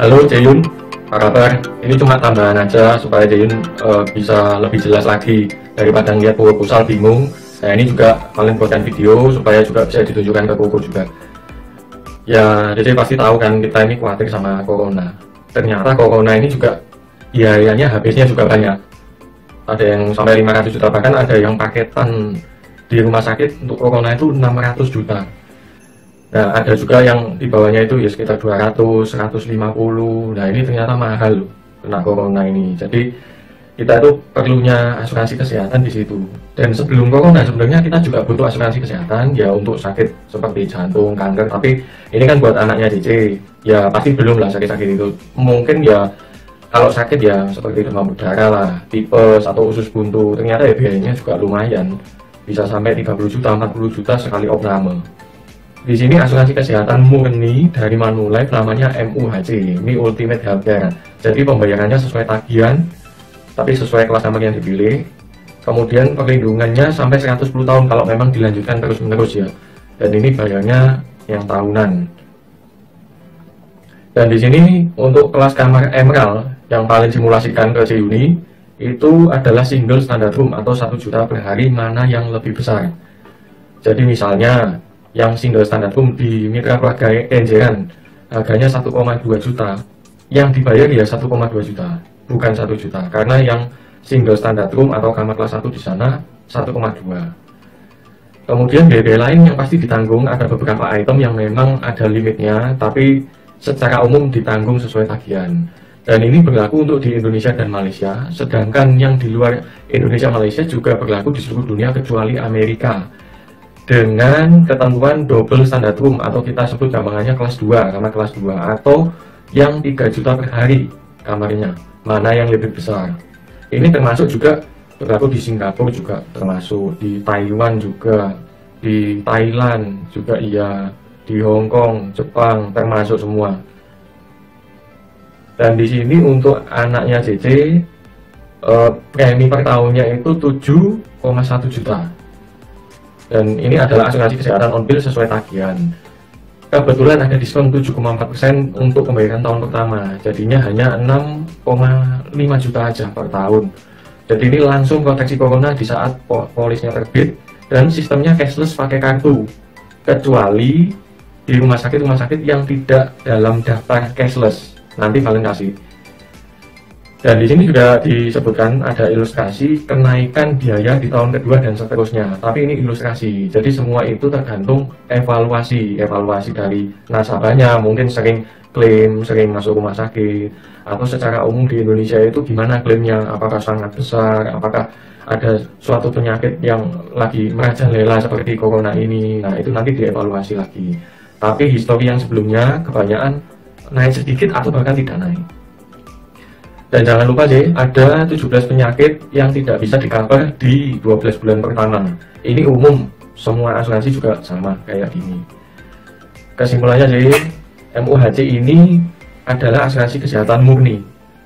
Halo Jayun, apa kabar? Ini cuma tambahan aja supaya Jayun bisa lebih jelas lagi daripada ngeliat proposal bingung. Nah ini juga paling buatkan video supaya juga bisa ditunjukkan ke Koko juga. Ya jadi pasti tahu kan kita ini khawatir sama corona. Ternyata corona ini juga biayanya habisnya juga banyak. Ada yang sampai 500 juta, bahkan ada yang paketan di rumah sakit untuk corona itu 600 juta. Nah, ada juga yang di bawahnya itu ya sekitar 200, 150. Nah, ini ternyata mahal loh kena corona ini. Jadi, kita itu perlunya asuransi kesehatan di situ. Dan sebelum corona sebenarnya kita juga butuh asuransi kesehatan ya untuk sakit seperti jantung, kanker. Tapi ini kan buat anaknya DC. Ya pasti belum lah sakit-sakit itu. Mungkin ya kalau sakit ya seperti demam berdarah lah, tipes atau usus buntu. Ternyata ya biayanya juga lumayan. Bisa sampai 30 juta, 40 juta sekali opname. Di sini asuransi kesehatan murni dari Manulife namanya MUHC, ini Ultimate Healthcare. Jadi pembayarannya sesuai tagihan, tapi sesuai kelas kamar yang dipilih. Kemudian perlindungannya sampai 110 tahun kalau memang dilanjutkan terus-menerus ya. Dan ini bayarnya yang tahunan. Dan di sini untuk kelas kamar Emerald yang paling simulasikan ke Seuni itu adalah single standard room atau 1 juta per hari, mana yang lebih besar. Jadi misalnya yang single standard room di Mitra Keluarga Kenjeran harganya 1,2 juta, yang dibayar ya 1,2 juta, bukan 1 juta, karena yang single standard room atau kamar kelas 1 di sana 1,2. Kemudian biaya lain yang pasti ditanggung, ada beberapa item yang memang ada limitnya, tapi secara umum ditanggung sesuai tagihan. Dan ini berlaku untuk di Indonesia dan Malaysia, sedangkan yang di luar Indonesia Malaysia juga berlaku di seluruh dunia kecuali Amerika, dengan ketentuan double standard room atau kita sebut gampangannya kelas 2, kamar kelas 2, atau yang 3 juta per hari kamarnya, mana yang lebih besar. Ini termasuk juga berlaku di Singapura, juga termasuk di Taiwan, juga di Thailand juga, iya, di Hong Kong, Jepang termasuk semua. Dan di sini untuk anaknya CC premi per tahunnya itu 7,1 juta. Dan ini adalah asuransi kesehatan on bill sesuai tagihan. Kebetulan ada diskon 7,4% untuk pembayaran tahun pertama, jadinya hanya 6,5 juta aja per tahun. Jadi ini langsung proteksi corona di saat polisnya terbit, dan sistemnya cashless pakai kartu, kecuali di rumah sakit yang tidak dalam daftar cashless. Nanti kalian kasih. Dan di sini juga disebutkan ada ilustrasi kenaikan biaya di tahun kedua dan seterusnya. Tapi ini ilustrasi, jadi semua itu tergantung evaluasi dari nasabahnya. Mungkin sering klaim, sering masuk rumah sakit, atau secara umum di Indonesia itu gimana klaimnya, apakah sangat besar, apakah ada suatu penyakit yang lagi merajalela seperti corona ini. Nah itu nanti dievaluasi lagi. Tapi histori yang sebelumnya kebanyakan naik sedikit atau bahkan tidak naik. Dan jangan lupa sih, ada 17 penyakit yang tidak bisa di-cover di 12 bulan pertama. Ini umum, semua asuransi juga sama kayak gini. Kesimpulannya sih, MUHC ini adalah asuransi kesehatan murni.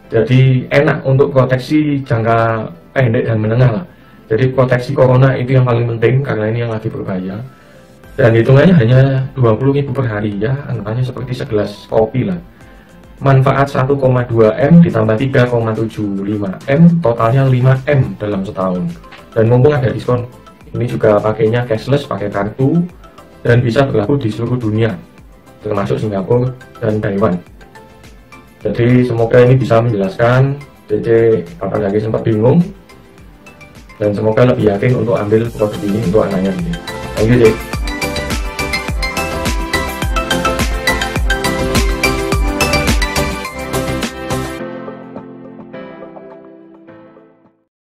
Jadi enak untuk proteksi jangka pendek dan menengah lah. Jadi proteksi corona itu yang paling penting karena ini yang lagi berbahaya. Dan hitungannya hanya 20.000 per hari ya, anggapannya seperti segelas kopi lah. Manfaat 1,2 M ditambah 3,75 M, totalnya 5 M dalam setahun. Dan mumpung ada diskon, ini juga pakainya cashless, pakai kartu, dan bisa berlaku di seluruh dunia, termasuk Singapura dan Taiwan. Jadi semoga ini bisa menjelaskan. DC kapan lagi sempat bingung, dan semoga lebih yakin untuk ambil produk ini untuk anaknya. Thank you,